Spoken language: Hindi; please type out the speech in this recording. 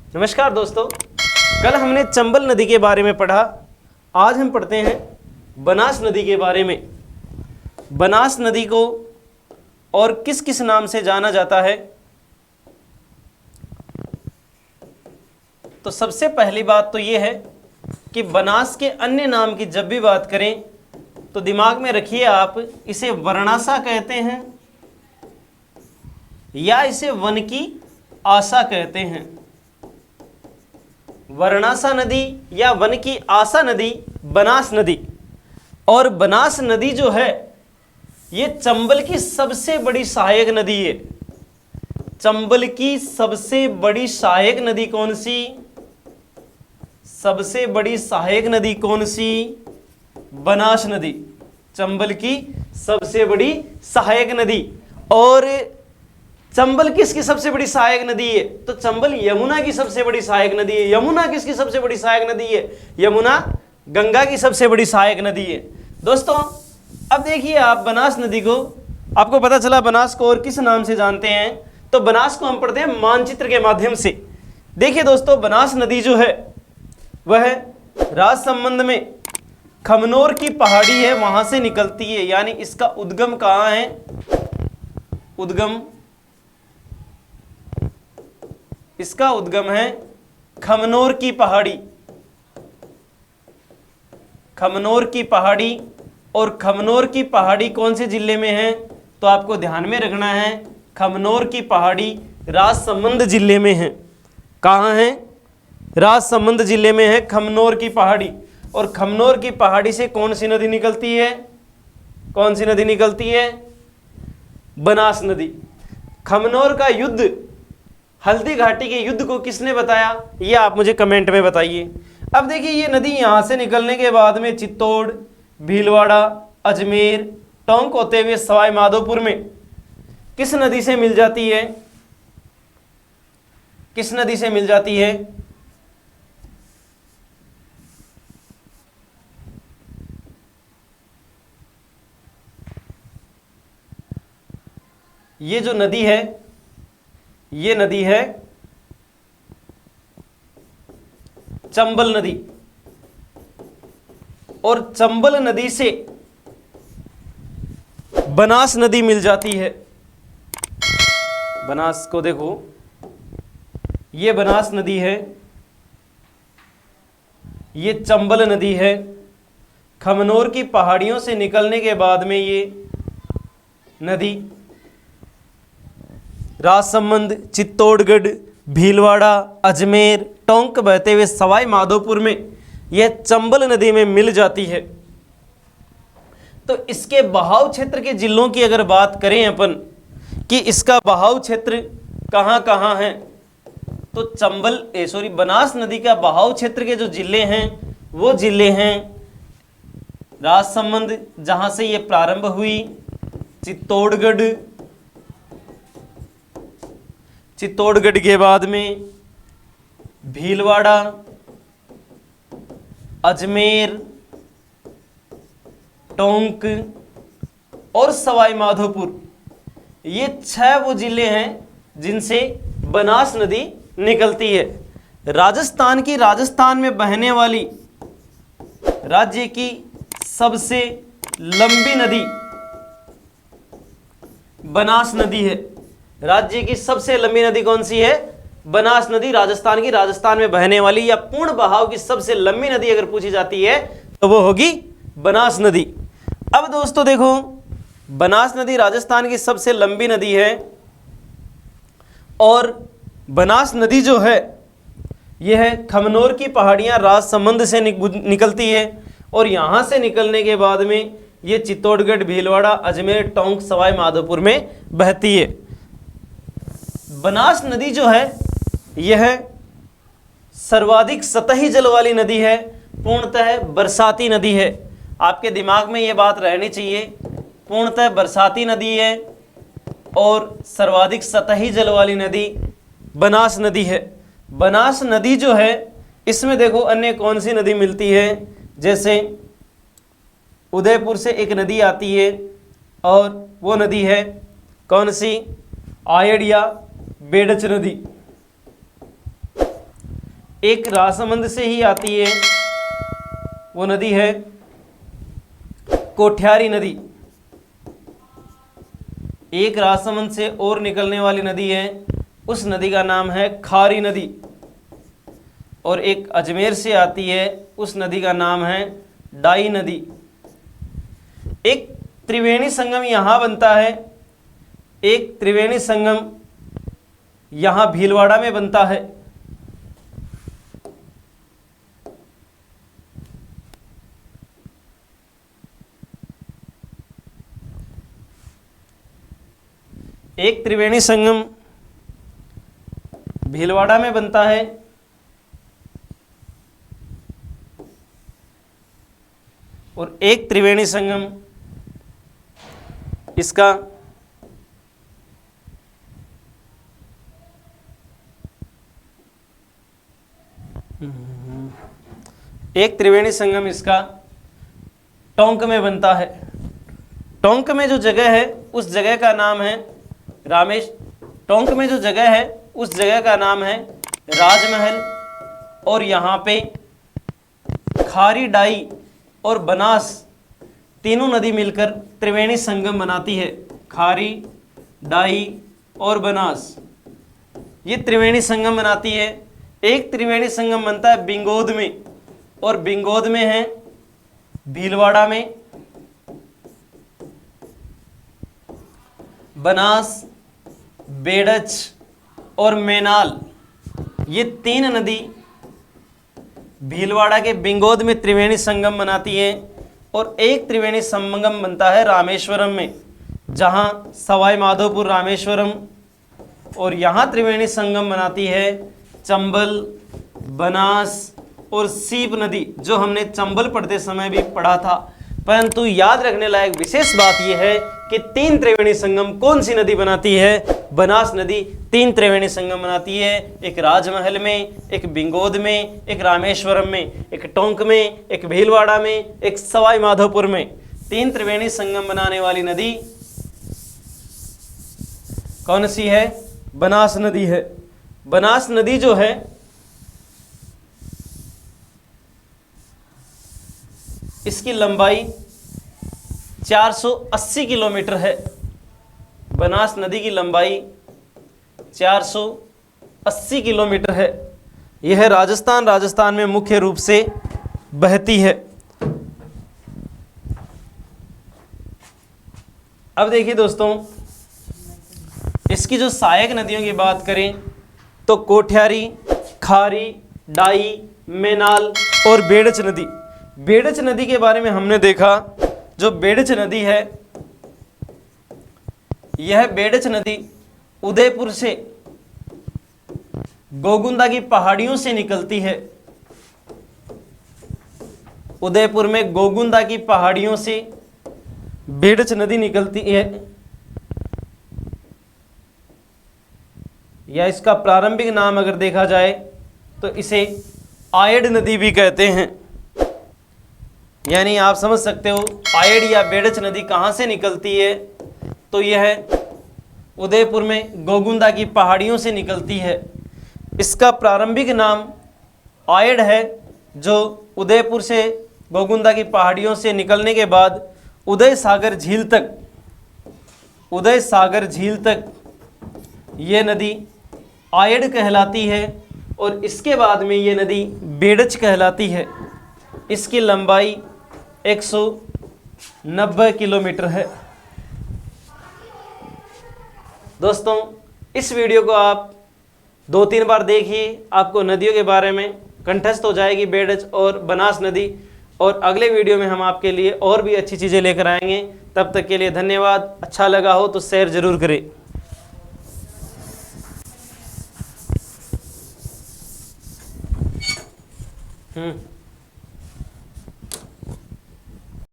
नमस्कार दोस्तों, कल हमने चंबल नदी के बारे में पढ़ा। आज हम पढ़ते हैं बनास नदी के बारे में। बनास नदी को और किस किस नाम से जाना जाता है? तो सबसे पहली बात तो ये है कि बनास के अन्य नाम की जब भी बात करें तो दिमाग में रखिए आप, इसे वर्णासा कहते हैं या इसे वन की आशा कहते हैं। वर्णासा नदी या वन की आशा नदी बनास नदी। और बनास नदी जो है ये चंबल की सबसे बड़ी सहायक नदी है। चंबल की सबसे बड़ी सहायक नदी कौन सी? सबसे बड़ी सहायक नदी कौन सी? बनास नदी, चंबल की सबसे बड़ी सहायक नदी। और चंबल किसकी सबसे बड़ी सहायक नदी है? तो चंबल यमुना की सबसे बड़ी सहायक नदी है। यमुना किसकी सबसे बड़ी सहायक नदी है? यमुना गंगा की सबसे बड़ी सहायक नदी है। दोस्तों अब देखिए आप बनास नदी को, आपको पता चला बनास को और किस नाम से जानते हैं? तो बनास को हम पढ़ते हैं मानचित्र के माध्यम से। देखिए दोस्तों, बनास नदी जो है वह राजसमंद में खमनोर की पहाड़ी है, वहां से निकलती है। यानी इसका उद्गम कहां है? इसका उद्गम है खमनोर की पहाड़ी। खमनोर की पहाड़ी। और खमनोर की पहाड़ी कौन से जिले में है? तो आपको ध्यान में रखना है, खमनोर की पहाड़ी राजसमंद जिले में है। कहाँ है? राजसमंद जिले में है खमनोर की पहाड़ी। और खमनोर की पहाड़ी से कौन सी नदी निकलती है? कौन सी नदी निकलती है? बनास नदी। खमनोर का युद्ध, हल्दी घाटी के युद्ध को किसने बताया? ये आप मुझे कमेंट में बताइए। अब देखिए ये नदी यहां से निकलने के बाद में चित्तौड़, भीलवाड़ा, अजमेर, टोंक होते हुए सवाई माधोपुर में किस नदी से मिल जाती है? किस नदी से मिल जाती है? ये जो नदी है ये नदी है चंबल नदी। और चंबल नदी से बनास नदी मिल जाती है। बनास को देखो, ये बनास नदी है, ये चंबल नदी है। खमनोर की पहाड़ियों से निकलने के बाद में ये नदी राजसमंद, चित्तौड़गढ़, भीलवाड़ा, अजमेर, टोंक बहते हुए सवाई माधोपुर में यह चंबल नदी में मिल जाती है। तो इसके बहाव क्षेत्र के जिलों की अगर बात करें अपन कि इसका बहाव क्षेत्र कहाँ कहाँ है, तो बनास नदी का बहाव क्षेत्र के जो जिले हैं वो जिले हैं राजसमंद जहाँ से ये प्रारंभ हुई, चित्तौड़गढ़ के बाद में भीलवाड़ा, अजमेर, टोंक और सवाई माधोपुर। ये 6 वो जिले हैं जिनसे बनास नदी निकलती है। राजस्थान में बहने वाली राज्य की सबसे लंबी नदी बनास नदी है। राज्य की सबसे लंबी नदी कौन सी है? बनास नदी। राजस्थान की, राजस्थान में बहने वाली या पूर्ण बहाव की सबसे लंबी नदी अगर पूछी जाती है तो वो होगी बनास नदी। अब दोस्तों देखो, बनास नदी राजस्थान की सबसे लंबी नदी है। और बनास नदी जो है यह है खमनोर की पहाड़ियां राजसमंद से निकलती है। और यहां से निकलने के बाद में ये चित्तौड़गढ़, भीलवाड़ा, अजमेर, टोंक, सवाई माधोपुर में बहती है। बनास नदी जो है यह सर्वाधिक सतही जल वाली नदी है, पूर्णतः बरसाती नदी है। आपके दिमाग में यह बात रहनी चाहिए, पूर्णतः बरसाती नदी है और सर्वाधिक सतही जल वाली नदी बनास नदी है। बनास नदी जो है इसमें देखो अन्य कौन सी नदी मिलती है, जैसे उदयपुर से एक नदी आती है और वो नदी है कौन सी? आयड़ या बेडच नदी। एक राजसमंद से ही आती है, वो नदी है कोठ्यारी नदी। एक राजसमंद से और निकलने वाली नदी है, उस नदी का नाम है खारी नदी। और एक अजमेर से आती है, उस नदी का नाम है डाई नदी। एक त्रिवेणी संगम यहाँ बनता है, एक त्रिवेणी संगम यहाँ भीलवाड़ा में बनता है। एक त्रिवेणी संगम भीलवाड़ा में बनता है और एक त्रिवेणी संगम इसका एक त्रिवेणी संगम इसका टोंक में बनता है। टोंक में जो जगह है उस जगह का नाम है टोंक में जो जगह है उस जगह का नाम है राजमहल। और यहाँ पे खारी, डाई और बनास तीनों नदी मिलकर त्रिवेणी संगम बनाती है। खारी, डाई और बनास ये त्रिवेणी संगम बनाती है। एक त्रिवेणी संगम बनता है बिंगोद में, और बिंगोद में है भीलवाड़ा में। बनास, बेड़च और मेनाल ये तीन नदी भीलवाड़ा के बिंगोद में त्रिवेणी संगम बनाती है। और एक त्रिवेणी संगम बनता है रामेश्वरम में, जहां सवाई माधोपुर रामेश्वरम। और यहाँ त्रिवेणी संगम बनाती है चंबल, बनास और सीप नदी, जो हमने चंबल पढ़ते समय भी पढ़ा था। परंतु याद रखने लायक विशेष बात यह है कि तीन त्रिवेणी संगम कौन सी नदी बनाती है? बनास नदी तीन त्रिवेणी संगम बनाती है। एक राजमहल में, एक बिंगोद में, एक रामेश्वरम में, एक टोंक में, एक भीलवाड़ा में, एक सवाई माधोपुर में। तीन त्रिवेणी संगम बनाने वाली नदी कौन सी है? बनास नदी है। बनास नदी जो है इसकी लंबाई 480 किलोमीटर है। बनास नदी की लंबाई 480 किलोमीटर है। यह राजस्थान में मुख्य रूप से बहती है। अब देखिए दोस्तों, इसकी जो सहायक नदियों की बात करें तो कोठ्यारी, खारी, डाई, मेनाल और बेड़च नदी। बेड़च नदी के बारे में हमने देखा, जो बेड़च नदी है, यह बेड़च नदी उदयपुर से गोगुंदा की पहाड़ियों से निकलती है। उदयपुर में गोगुंदा की पहाड़ियों से बेड़च नदी निकलती है, या इसका प्रारंभिक नाम अगर देखा जाए तो इसे आयड नदी भी कहते हैं। यानी आप समझ सकते हो आयड या बेड़च नदी कहाँ से निकलती है, तो यह उदयपुर में गोगुंदा की पहाड़ियों से निकलती है। इसका प्रारंभिक नाम आयड है, जो उदयपुर से गोगुंदा की पहाड़ियों से निकलने के बाद उदय सागर झील तक ये नदी आयड कहलाती है, और इसके बाद में ये नदी बेड़च कहलाती है। इसकी लंबाई 190 किलोमीटर है। दोस्तों, इस वीडियो को आप 2-3 बार देखिए, आपको नदियों के बारे में कंठस्थ हो जाएगी बेड़च और बनास नदी। और अगले वीडियो में हम आपके लिए और भी अच्छी चीज़ें लेकर आएंगे। तब तक के लिए धन्यवाद। अच्छा लगा हो तो शेयर ज़रूर करें।